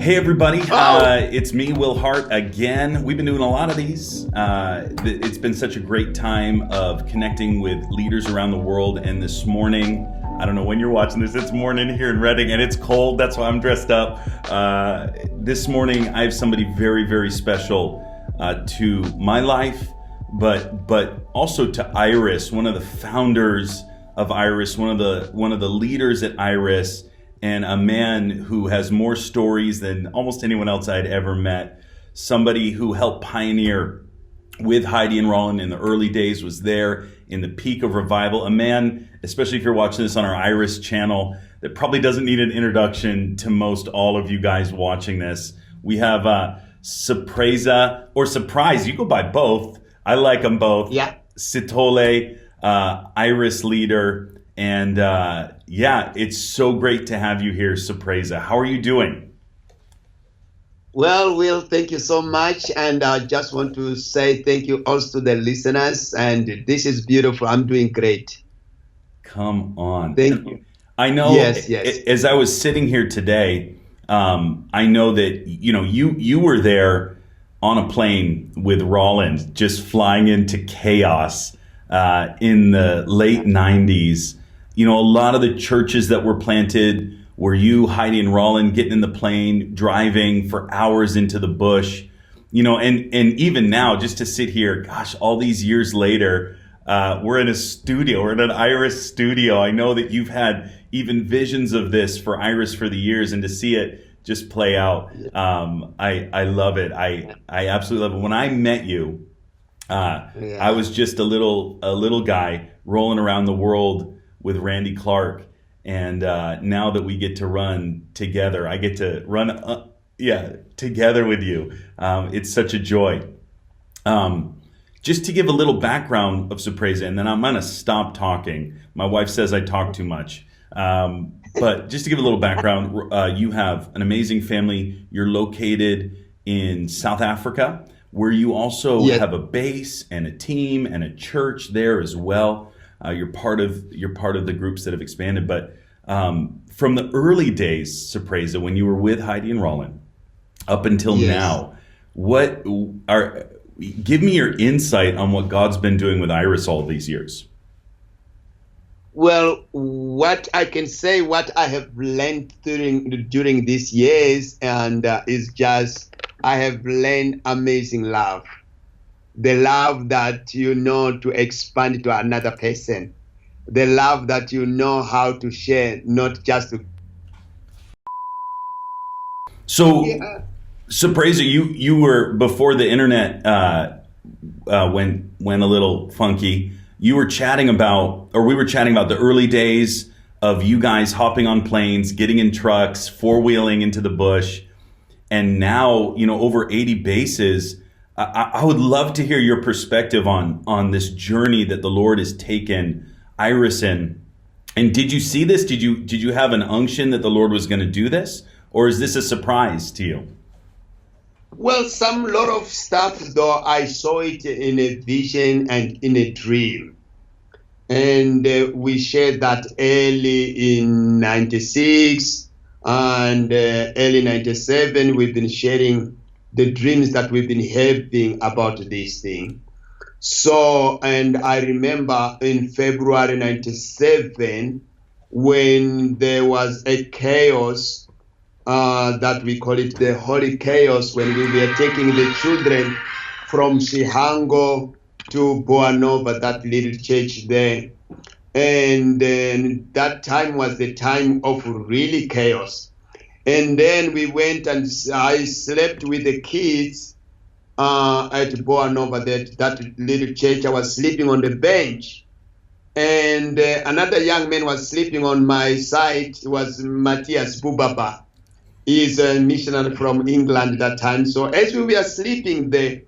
Hey everybody, it's me, Will Hart, again. We've been doing a lot of these. It's been such a great time of connecting with leaders around the world, and this morning, I don't know when you're watching this, it's morning here in Reading, and it's cold, that's why I'm dressed up. This morning, I have somebody very, very special to my life, but also to Iris, one of the founders of Iris, one of the leaders at Iris, and a man who has more stories than almost anyone else I'd ever met. Somebody who helped pioneer with Heidi and Rollin in the early days, was there in the peak of revival. A man, especially if you're watching this on our Iris channel, that probably doesn't need an introduction to most all of you guys watching this. We have Surprise, you go by both. I like them both. Yeah. Sithole, Iris leader. And it's so great to have you here, Surprise. How are you doing? Well, Will, thank you so much. And I just want to say thank you also to the listeners. And this is beautiful. I'm doing great. Come on. Thank you. I know. Yes. As I was sitting here today, I know that, you were there on a plane with Rollins, just flying into chaos in the late 90s. A lot of the churches that were planted were you, Heidi and Rollin, getting in the plane, driving for hours into the bush, and even now, just to sit here, gosh, all these years later, we're in a studio, we're in an Iris studio. I know that you've had even visions of this for Iris for the years, and to see it just play out, I love it. I absolutely love it. When I met you, I was just a little guy rolling around the world with Randy Clark, and now that we get to run together, I get to run together with you. It's such a joy. Just to give a little background of Surprise, and then I'm going to stop talking. My wife says I talk too much. But just to give a little background, you have an amazing family. You're located in South Africa, where you also have a base and a team and a church there as well. You're part of the groups that have expanded, but from the early days, Surprise, when you were with Heidi and Rollin, up until now, give me your insight on what God's been doing with Iris all these years. Well, what I can say, what I have learned during these years, and is just I have learned amazing love. The love that to expand to another person. The love that how to share, not just to. So, Surprise, you were, before the internet went a little funky, we were chatting about the early days of you guys hopping on planes, getting in trucks, four-wheeling into the bush, and now, over 80 bases. I would love to hear your perspective on this journey that the Lord has taken Iris in. And did you see this? Did you have an unction that the Lord was going to do this? Or is this a surprise to you? Well, lot of stuff, though, I saw it in a vision and in a dream. And we shared that early in 96 and early 97. We've been sharing the dreams that we've been having about this thing. So, and I remember in February 97, when there was a chaos, that we call it the Holy Chaos, when we were taking the children from Shihango to Boanova, that little church there. And then that time was the time of really chaos. And then we went and I slept with the kids at Boanova, that little church. I was sleeping on the bench. And another young man was sleeping on my side. It was Matthias Bubaba. He's a missionary from England at that time. So as we were sleeping there,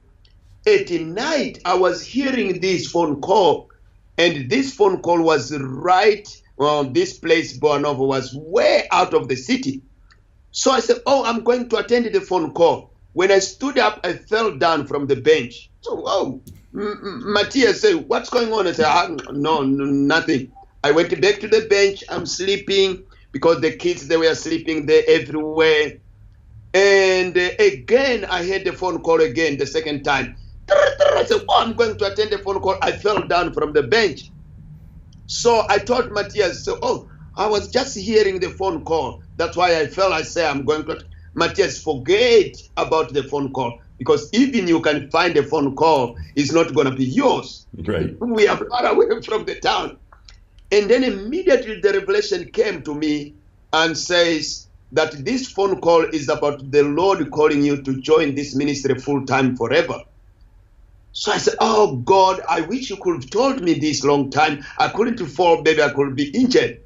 at night, I was hearing this phone call. And this phone call was right, this place, Boanova, was way out of the city. So I said, I'm going to attend the phone call. When I stood up, I fell down from the bench. So, Matthias said, what's going on? I said, no, nothing. I went back to the bench. I'm sleeping because the kids, they were sleeping there everywhere. And again, I had the phone call again the second time. I said, oh, I'm going to attend the phone call. I fell down from the bench. So I told Matthias, so, oh, I was just hearing the phone call. That's why I fell. I said, I'm going to. Matthias, forget about the phone call, because even you can find a phone call, it's not going to be yours. Right. We are far away from the town. And then immediately the revelation came to me and says that this phone call is about the Lord calling you to join this ministry full time forever. So I said, oh God, I wish you could have told me this long time. I couldn't fall, baby, I could be injured.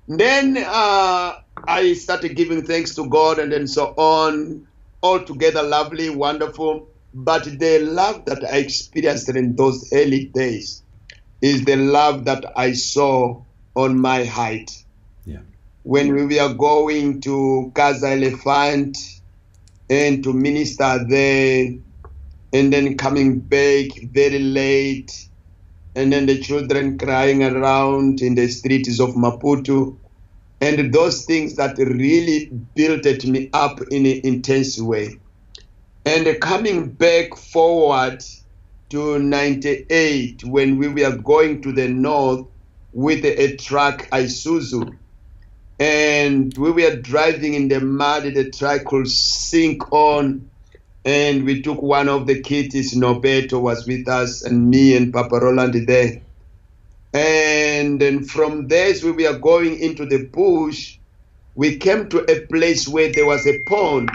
Then I started giving thanks to God and then so on. Altogether lovely, wonderful. But the love that I experienced in those early days is the love that I saw on my height. Yeah. When we were going to Casa Elephant and to minister there, and then coming back very late, and then the children crying around in the streets of Maputo, and those things that really built me up in an intense way. And coming back forward to 98, when we were going to the north with a truck, Isuzu, and we were driving in the mud, the truck could sink on, and we took one of the kids, Norberto was with us, and me and Papa Roland there. And then from there, as we were going into the bush, we came to a place where there was a pond.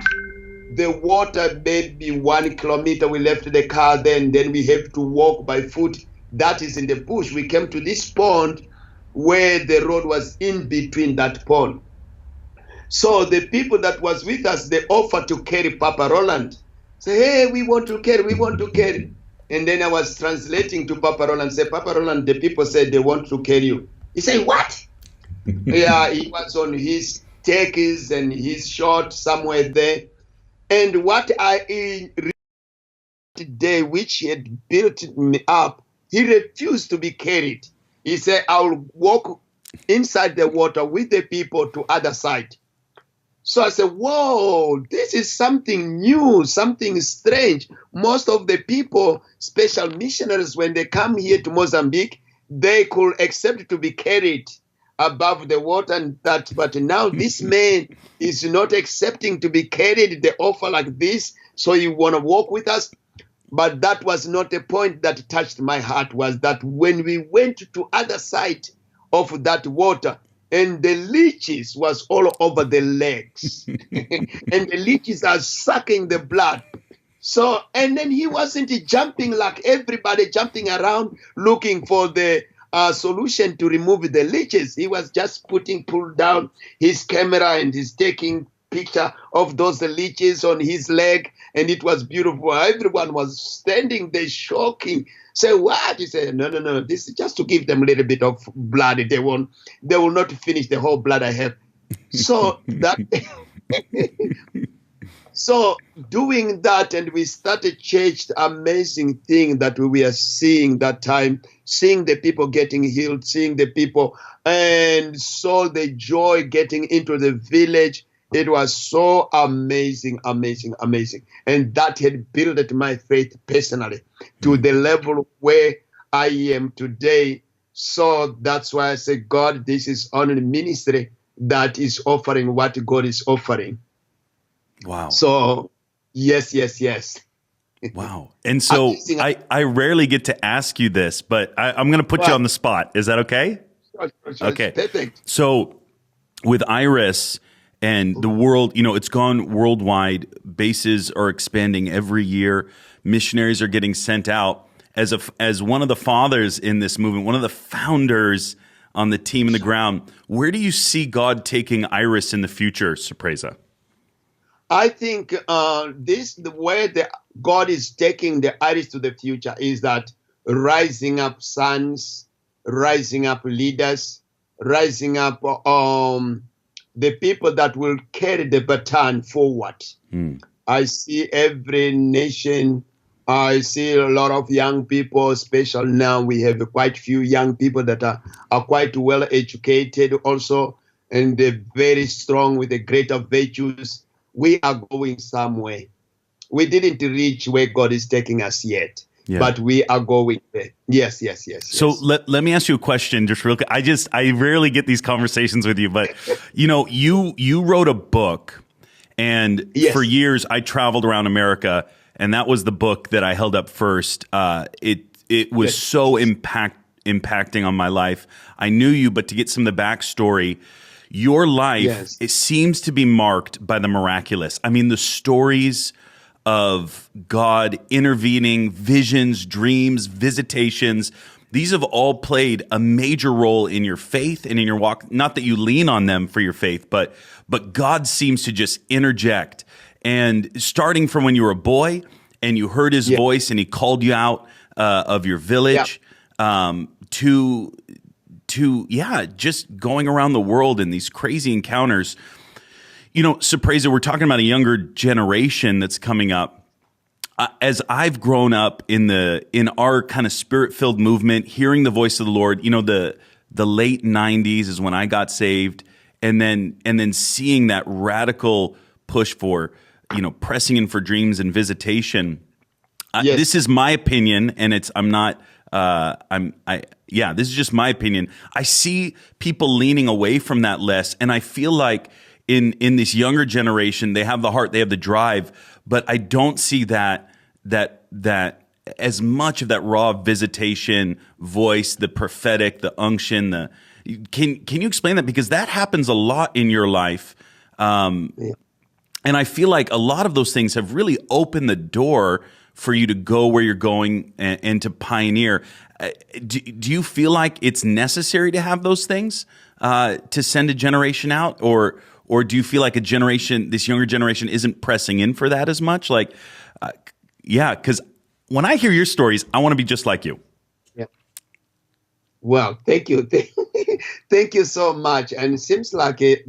The water, maybe 1 kilometer, we left the car there, and then we have to walk by foot. That is in the bush. We came to this pond where the road was in between that pond. So the people that was with us, they offered to carry Papa Roland. Say, hey, we want to carry. And then I was translating to Papa Roland, say, Papa Roland, the people said they want to carry you. He said, what? Yeah, he was on his techies and his short somewhere there. And what I today, which had built me up, he refused to be carried. He said, I'll walk inside the water with the people to other side. So I said, whoa, this is something new, something strange. Most of the people, special missionaries, when they come here to Mozambique, they could accept to be carried above the water and that. But now this man is not accepting to be carried, the offer like this. So you want to walk with us? But that was not the point that touched my heart, was that when we went to other side of that water, and the leeches was all over the legs. And the leeches are sucking the blood. So, and then he wasn't jumping like everybody, jumping around looking for the solution to remove the leeches. He was just pull down his camera and he's taking picture of those leeches on his leg, and it was beautiful. Everyone was standing there shocking. Say, what? He said, no, this is just to give them a little bit of blood. They will not finish the whole blood I have. So that so doing that, and we started church, amazing thing that we were seeing that time, seeing the people getting healed, seeing the people, and saw the joy getting into the village. It was so amazing. And that had built my faith personally to the level where I am today. So that's why I say, God, this is only ministry that is offering what God is offering. Wow. So, yes. Wow. And so I rarely get to ask you this, but I'm going to put you on the spot. Is that okay? Sure. Okay. Perfect. So with Iris and the world, it's gone worldwide. Bases are expanding every year. Missionaries are getting sent out. As one of the fathers in this movement, one of the founders on the team in the ground, where do you see God taking Iris in the future, Surpresa? I think the way that God is taking the Iris to the future is that rising up sons, rising up leaders, rising up the people that will carry the baton forward. I see every nation. I see a lot of young people, especially now we have quite few young people that are quite well educated also, and they're very strong with the greater virtues. we are going somewhere. We didn't reach where God is taking us yet, but we are going there. Yes. So let me ask you a question, just real quick. I rarely get these conversations with you, but you wrote a book, and for years I traveled around America, and that was the book that I held up first. It was so impacting on my life. I knew you, but to get some of the backstory, your life, it seems to be marked by the miraculous. I mean, the stories of God intervening, visions, dreams, visitations, these have all played a major role in your faith and in your walk. Not that you lean on them for your faith, but God seems to just interject. And starting from when you were a boy and you heard his voice and he called you out of your village, to just going around the world in these crazy encounters. Surprise, we're talking about a younger generation that's coming up. As I've grown up in our kind of spirit-filled movement, hearing the voice of the Lord, the late 90s is when I got saved, and then seeing that radical push for, pressing in for dreams and visitation. This is my opinion, and this is just my opinion. I see people leaning away from that less, and I feel like in this younger generation, they have the heart, they have the drive, but I don't see that as much of that raw visitation voice, the prophetic, the unction. Can you explain that? Because that happens a lot in your life, and I feel like a lot of those things have really opened the door for you to go where you're going and to pioneer. Do you feel like it's necessary to have those things to send a generation out, or do you feel like this younger generation isn't pressing in for that as much? Because when I hear your stories, I want to be just like you. Yeah. Well, thank you. Thank you so much. And it seems like is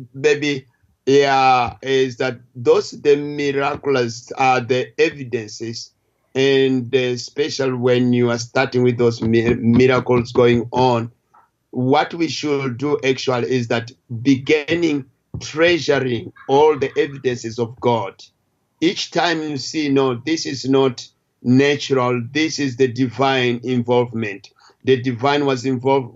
that the miraculous are the evidences, and especially when you are starting with those miracles going on, what we should do actually is that beginning treasuring all the evidences of God. Each time you see, no, this is not natural, this is the divine involvement. The divine was involved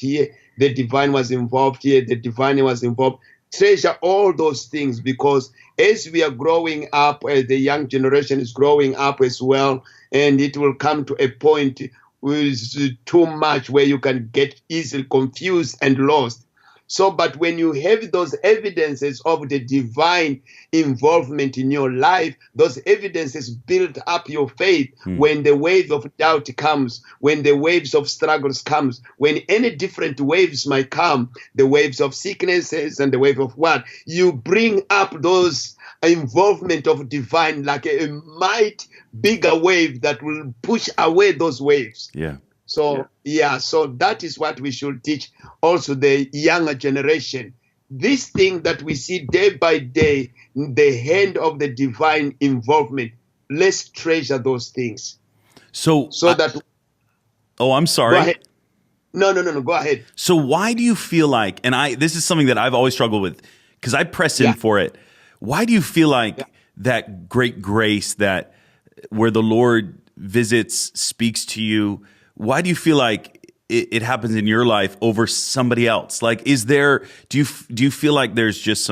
here, the divine was involved here, the divine was involved. Treasure all those things, because as we are growing up, as the young generation is growing up as well, and it will come to a point with too much where you can get easily confused and lost. So, but when you have those evidences of the divine involvement in your life, those evidences build up your faith when the wave of doubt comes, when the waves of struggles comes, when any different waves might come, the waves of sicknesses and the wave of what, you bring up those involvement of divine like a might bigger wave that will push away those waves. So that is what we should teach also the younger generation. This thing that we see day by day, the hand of the divine involvement, let's treasure those things. I'm sorry. Go ahead. No, go ahead. So why do you feel like, and this is something that I've always struggled with, because I press in for it. Why do you feel like that great grace, that where the Lord visits, speaks to you, why do you feel like it happens in your life over somebody else? Like, do you feel like there's just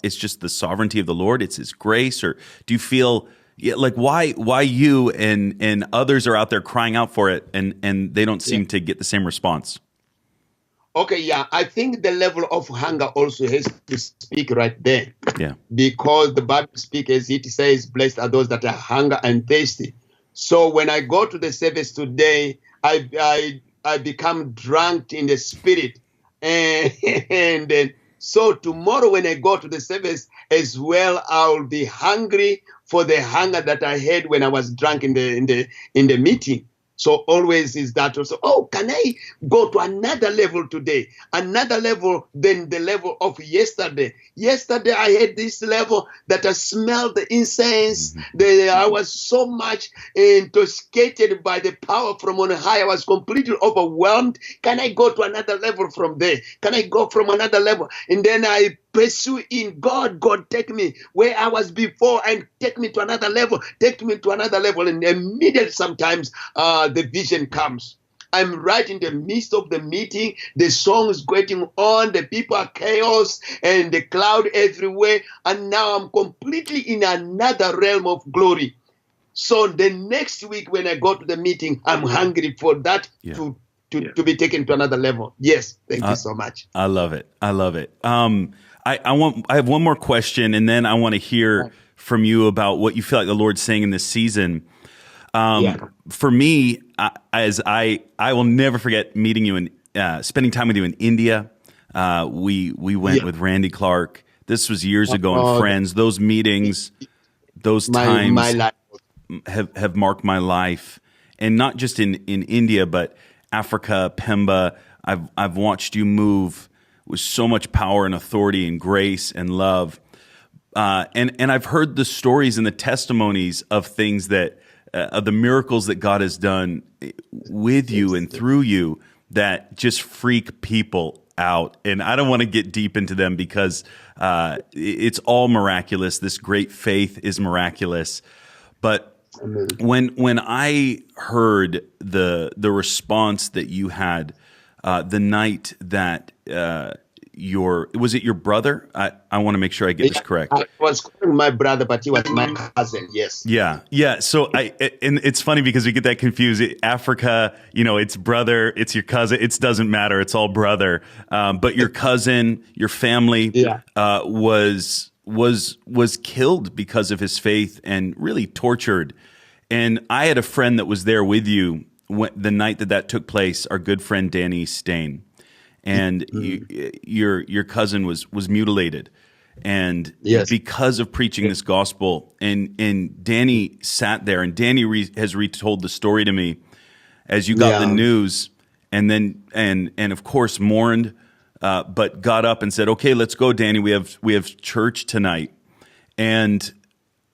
it's just the sovereignty of the Lord, it's His grace, or do you feel why you and others are out there crying out for it and they don't seem to get the same response? Okay, I think the level of hunger also has to speak right there. Because the Bible speaks, as it says, blessed are those that are hunger and thirsty. So when I go to the service today, I become drunk in the spirit, and then so tomorrow when I go to the service as well, I'll be hungry for the hunger that I had when I was drunk in the meeting. So always is that also, can I go to another level today? Another level than the level of yesterday. Yesterday I had this level that I smelled the incense. I was so much intoxicated by the power from on high. I was completely overwhelmed. Can I go to another level from there? Can I go from another level? And then I pursue in God. God, take me where I was before and take me to another level. Take me to another level. And immediately sometimes the vision comes. I'm right in the midst of the meeting. The song is going on. The people are chaos and the cloud everywhere. And now I'm completely in another realm of glory. So the next week when I go to the meeting, I'm hungry for that to be taken to another level. Yes. Thank you so much. I love it. I love it. I have one more question, and then I want to hear from you about what you feel like the Lord's saying in this season. For me, I will never forget meeting you and spending time with you in India. We went with Randy Clark. This was years ago, and friends. Those meetings, those times my life. have marked my life, and not just in India, but Africa, Pemba. I've watched you move with so much power and authority and grace and love, and I've heard the stories and the testimonies of things that of the miracles that God has done with you and through you that just freak people out. And I don't want to get deep into them because it's all miraculous. This great faith is miraculous. But when I heard the response that you had the night that was it your brother? I want to make sure I get this correct. I was calling my brother, but he was my cousin. Yes. Yeah. So and it's funny because we get that confused. Africa, it's brother, it's your cousin. It doesn't matter. It's all brother. But your cousin, your family, was killed because of his faith and really tortured. And I had a friend that was there with you the night that took place. Our good friend Danny Stain. And your cousin was mutilated, and because of preaching this gospel, and Danny sat there, and Danny has retold the story to me as you got the news, and then and of course mourned, but got up and said, "Okay, let's go, Danny. We have church tonight," and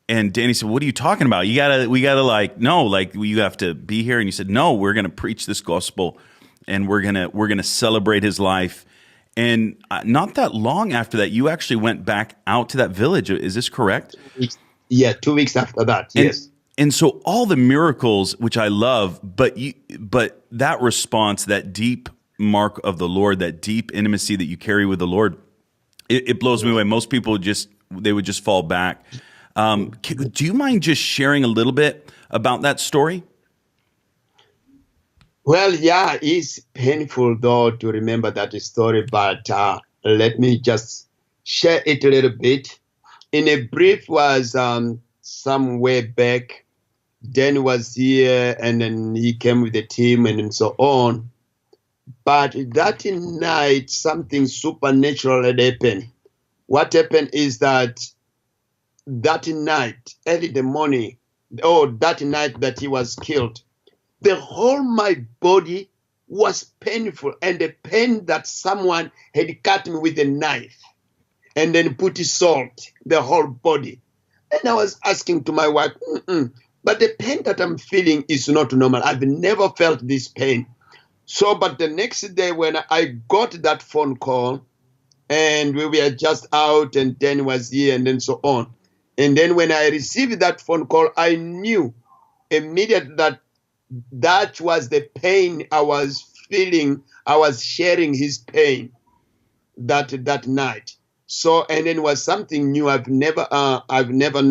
Danny said, "What are you talking about? You have to be here." And you said, "No, we're going to preach this gospel." And we're gonna celebrate his life. And not that long after that, you actually went back out to that village. Is this correct? Yeah, 2 weeks after that. Yes. And so all the miracles, which I love, but that response, that deep mark of the Lord, that deep intimacy that you carry with the Lord, it blows me away. Most people would just fall back. Do you mind just sharing a little bit about that story? Well, yeah, it's painful, though, to remember that story, but let me just share it a little bit. In a brief, was some way back, Dan was here, and then he came with the team and so on. But that night, something supernatural had happened. What happened is that night, early in the morning, that night that he was killed, the whole my body was painful, and the pain that someone had cut me with a knife and then put salt, the whole body. And I was asking to my wife, but the pain that I'm feeling is not normal. I've never felt this pain. So, but the next day when I got that phone call, and we were just out, and Dan was here, and then so on. And then when I received that phone call, I knew immediately that was the pain I was feeling. I was sharing his pain that night. So, and then it was something new. I never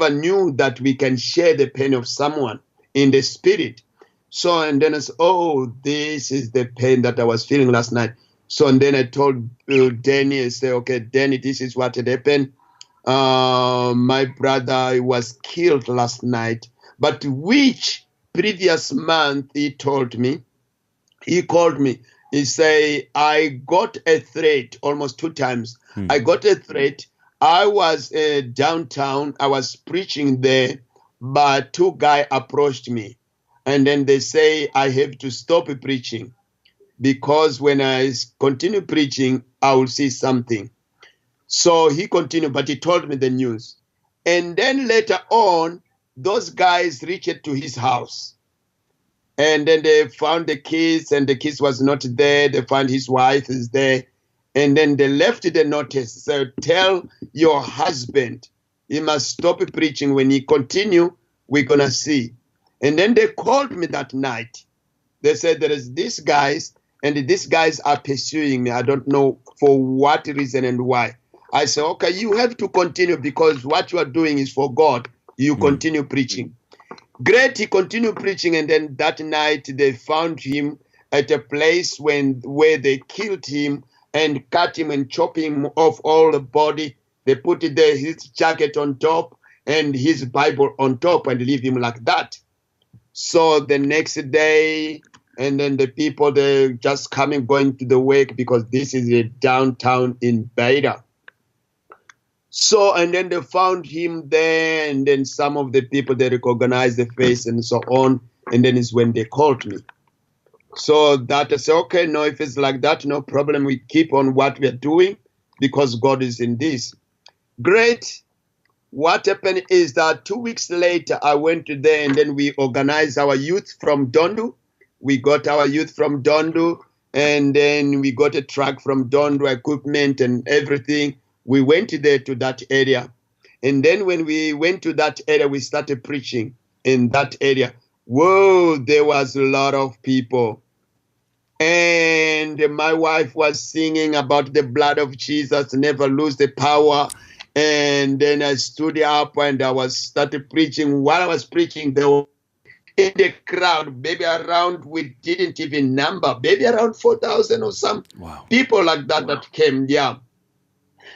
knew that we can share the pain of someone in the spirit. So, and then I said, this is the pain that I was feeling last night. So, and then I told Danny, I said, okay, Danny, this is what had happened. My brother was killed last night, but which previous month he called me, he say, I got a threat almost 2 times. I got a threat. I was downtown, I was preaching there, but 2 guys approached me, and then they say I have to stop preaching because when I continue preaching, I will see something. So he continued, but he told me the news. And then later on, those guys reached to his house. And then they found the keys, and the keys was not there. They found his wife is there. And then they left the notice. So tell your husband he must stop preaching. When he continue, we're going to see. And then they called me that night. They said there is these guys, and these guys are pursuing me. I don't know for what reason and why. I said, okay, you have to continue because what you are doing is for God. You continue preaching. Great, he continued preaching, and then that night they found him at a place where they killed him and cut him and chopped him off all the body. They put his jacket on top and his Bible on top and leave him like that. So the next day, and then the people, they just going to the wake because this is a downtown in Beta. So, and then they found him there, and then some of the people, they recognized the face and so on. And then is when they called me. So that I said, okay, no, if it's like that, no problem. We keep on what we are doing because God is in this. Great. What happened is that 2 weeks later, I went to there, and then we organized our youth from Dondu. We got our youth from Dondu, and then we got a truck from Dondu, equipment and everything. We went there to that area. And then when we went to that area, we started preaching in that area. Whoa, there was a lot of people. And my wife was singing about the blood of Jesus, never lose the power. And then I stood up and I started preaching. While I was preaching, there were in the crowd, maybe around, we didn't even number, maybe around 4,000 or some people like that came. Yeah.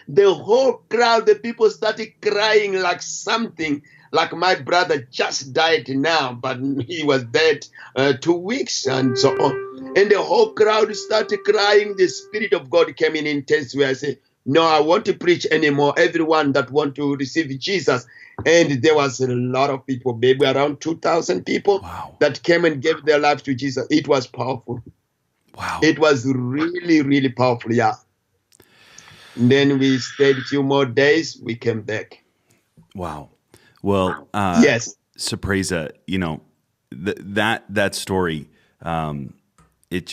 The whole crowd, the people started crying like something, like my brother just died now, but he was dead 2 weeks and so on. And the whole crowd started crying. The Spirit of God came in intense way. I said, no, I want to preach anymore. Everyone that want to receive Jesus. And there was a lot of people, maybe around 2,000 people that came and gave their life to Jesus. It was powerful. Wow. It was really, really powerful. Yeah. And then we stayed a few more days. We came back. Wow. Well, yes. Surprise, you know, that story, it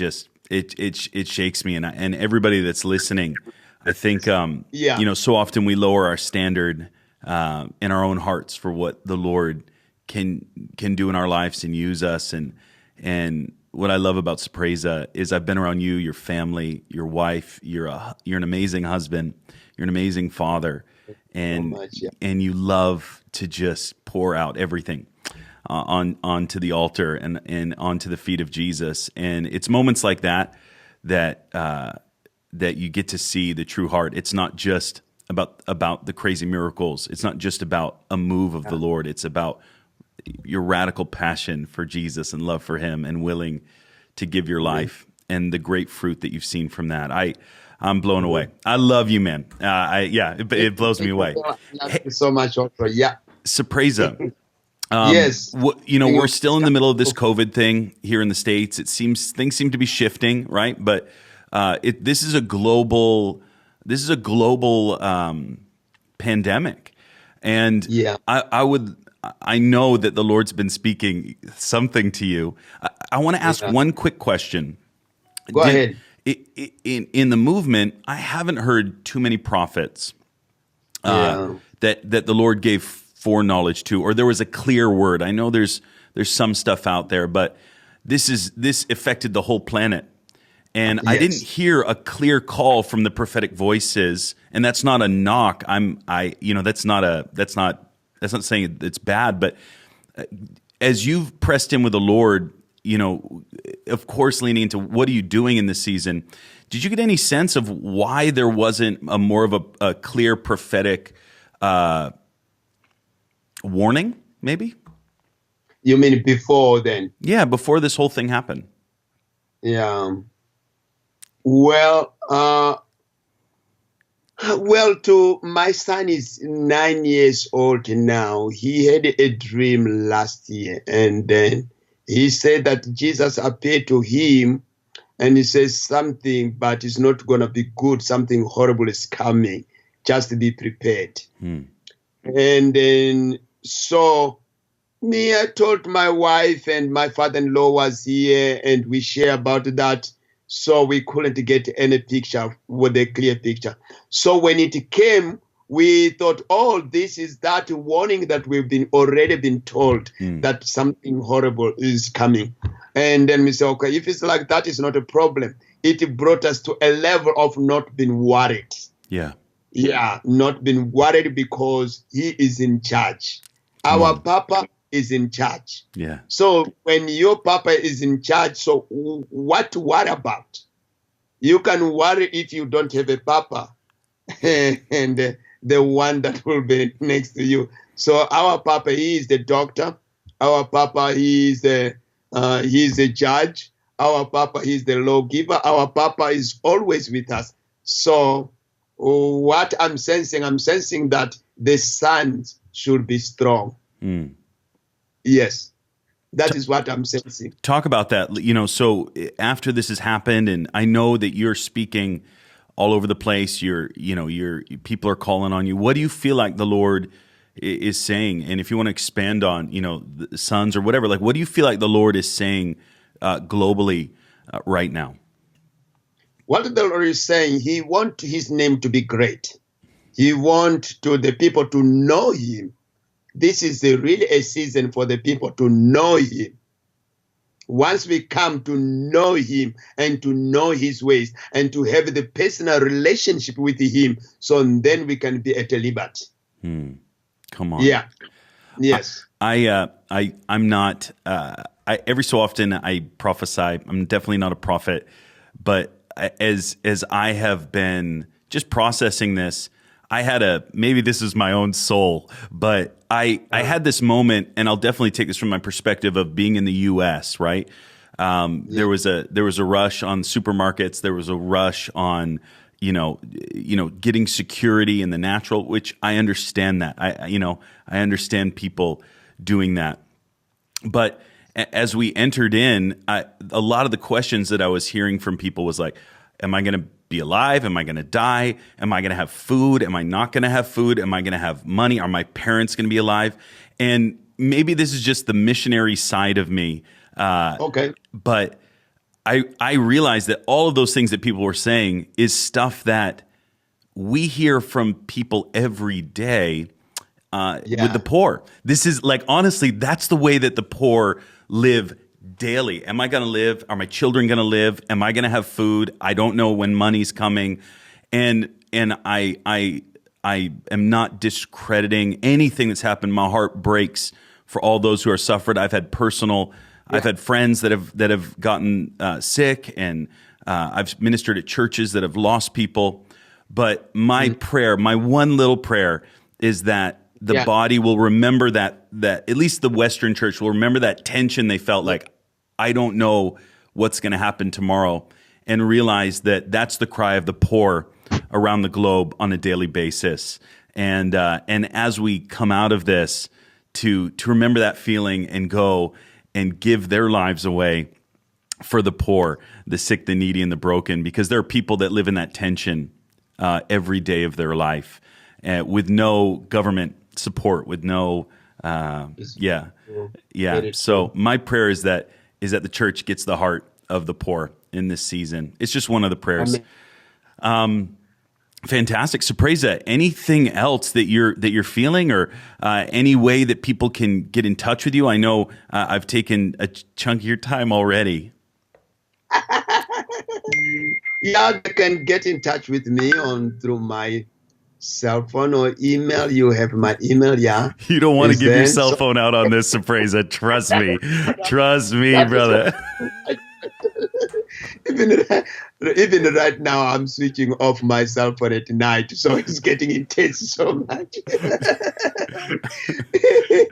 shakes me, and everybody that's listening, I think, you know, so often we lower our standard in our own hearts for what the Lord can do in our lives and use us. And what I love about Surprise is I've been around you, your family, your wife. You're an amazing husband. You're an amazing father, and and you love to just pour out everything onto the altar and onto the feet of Jesus. And it's moments like that you get to see the true heart. It's not just about the crazy miracles. It's not just about a move of the Lord. It's about your radical passion for Jesus and love for Him, and willing to give your life, and the great fruit that you've seen from that. I'm blown away. I love you, man. It blows me away. Thank you so much, also. Yeah. Surprise. Yes. You know, we're still in the middle of this COVID thing here in the States. Things seem to be shifting, right? But this is a global pandemic, and I know that the Lord's been speaking something to you. I want to ask one quick question. Go ahead. In the movement, I haven't heard too many prophets that the Lord gave foreknowledge to, or there was a clear word. I know there's some stuff out there, but this affected the whole planet. And I didn't hear a clear call from the prophetic voices, and that's not a knock. That's not saying it's bad, but as you've pressed in with the Lord, you know, of course, leaning into what are you doing in this season, did you get any sense of why there wasn't more of a clear prophetic warning, maybe? You mean before then? Yeah, before this whole thing happened. Yeah. Well, my son is 9 years old now. He had a dream last year, and then he said that Jesus appeared to him, and he says something, but it's not going to be good. Something horrible is coming. Just be prepared. And then, so I told my wife, and my father-in-law was here, and we share about that. so we couldn't get any picture with a clear picture. So when it came, we thought, oh, this is that warning that we've been already been told that something horrible is coming. And then we said, okay, if it's like that, it's not a problem. It brought us to a level of not being worried. Yeah. Yeah, not being worried because he is in charge. Our Papa is in charge. Yeah. So when your Papa is in charge, so what to worry about? You can worry if you don't have a Papa and the one that will be next to you. So our Papa, he is the doctor. Our Papa, he is the judge. Our Papa, he is the lawgiver. Our Papa is always with us. So what I'm sensing that the sons should be strong. Yes, that is what I'm sensing. Talk about that. So after this has happened, and I know that you're speaking all over the place. Your people are calling on you. What do you feel like the Lord is saying? And if you want to expand on, the sons or whatever, like, what do you feel like the Lord is saying globally right now? What the Lord is saying, he wants his name to be great. He wants the people to know him. This is really a season for the people to know him. Once we come to know him and to know his ways and to have the personal relationship with him, so then we can be at a liberty. Come on. Yeah. Yes. I'm not. Every so often I prophesy. I'm definitely not a prophet, but as I have been just processing this, I had maybe this is my own soul, but I had this moment, and I'll definitely take this from my perspective of being in the U.S., right? There was a rush on supermarkets. There was a rush on, getting security in the natural, which I understand that. I understand people doing that. But as we entered in, a lot of the questions that I was hearing from people was like, am I going to be alive? Am I going to die? Am I going to have food? Am I not going to have food? Am I going to have money? Are my parents going to be alive? And maybe this is just the missionary side of me. Okay. But I realized that all of those things that people were saying is stuff that we hear from people every day with the poor. This is like, honestly, that's the way that the poor live daily. Am I going to live? Are my children going to live? Am I going to have food? I don't know when money's coming. And I am not discrediting anything that's happened. My heart breaks for all those who are suffered. I've had friends that have gotten sick, and I've ministered at churches that have lost people. But my prayer, my one little prayer, is that the body will remember that at least the Western church will remember that tension they felt like, I don't know what's going to happen tomorrow, and realize that that's the cry of the poor around the globe on a daily basis. And as we come out of this, to remember that feeling and go and give their lives away for the poor, the sick, the needy, and the broken, because there are people that live in that tension every day of their life with no government support, with no, So my prayer is that the church gets the heart of the poor in this season. It's just one of the prayers. Fantastic. Surpresa, anything else that you're feeling, or any way that people can get in touch with you? I know I've taken a chunk of your time already. Yeah, they can get in touch with me through my cell phone or email. You have my email, yeah. You don't want to give your cell phone out on this, Surpresa. Trust me. Trust me, brother. Even right now, I'm switching off my cell phone at night, so it's getting intense so much.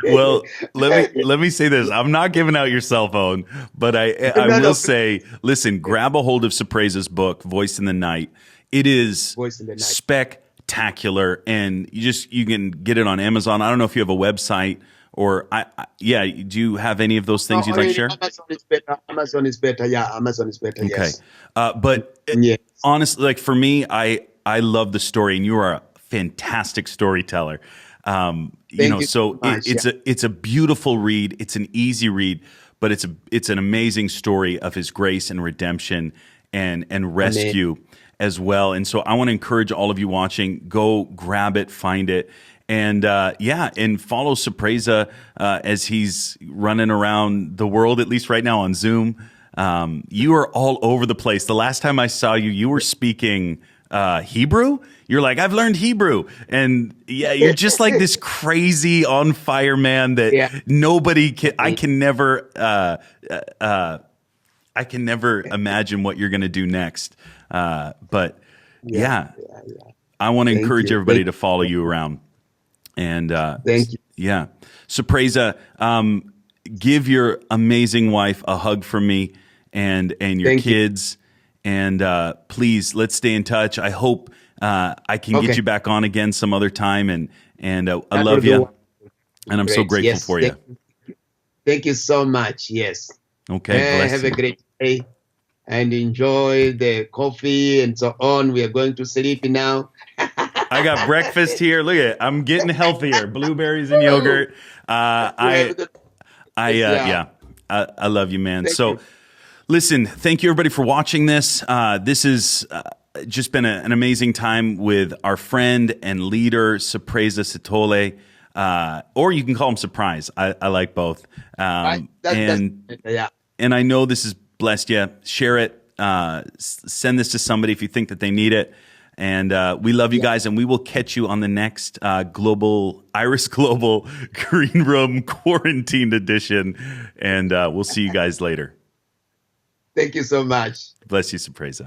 Well, let me say this: I'm not giving out your cell phone, but I will say, listen, grab a hold of Surpresa's book, Voice in the Night. It is spectacular, and you can get it on Amazon. I don't know if you have a website. Or do you have any of those things you'd like to share? Amazon is better. Yeah, Amazon is better. Okay, yes. But honestly, like for me, I love the story, and you are a fantastic storyteller. It's a beautiful read. It's an easy read, but it's an amazing story of His grace and redemption. and rescue as well. And so I want to encourage all of you watching, go grab it, find it. And and follow Surprise as he's running around the world, at least right now on Zoom. You are all over the place. The last time I saw you, you were speaking Hebrew. You're like, I've learned Hebrew. And you're just like this crazy on fire man that nobody can, I can never imagine what you're going to do next. But I want to encourage everybody to follow you around. And thank you. Yeah. Surprise, give your amazing wife a hug from me and your kids. And please, let's stay in touch. I hope I can get you back on again some other time. And I love you. And I'm so grateful for you. Thank you so much. Yes. Okay. Have a great day and enjoy the coffee and so on. We are going to sleep now. I got breakfast here. Look at it. I'm getting healthier. Blueberries and yogurt. I love you, man. Listen, thank you everybody for watching this. This has just been an amazing time with our friend and leader, Surprise Sithole. Or you can call him Surprise. I like both. And I know this has blessed you. Share it. Send this to somebody if you think that they need it. And we love you guys, and we will catch you on the next Iris Global Green Room Quarantined Edition. And we'll see you guys later. Thank you so much. Bless you, Surprise.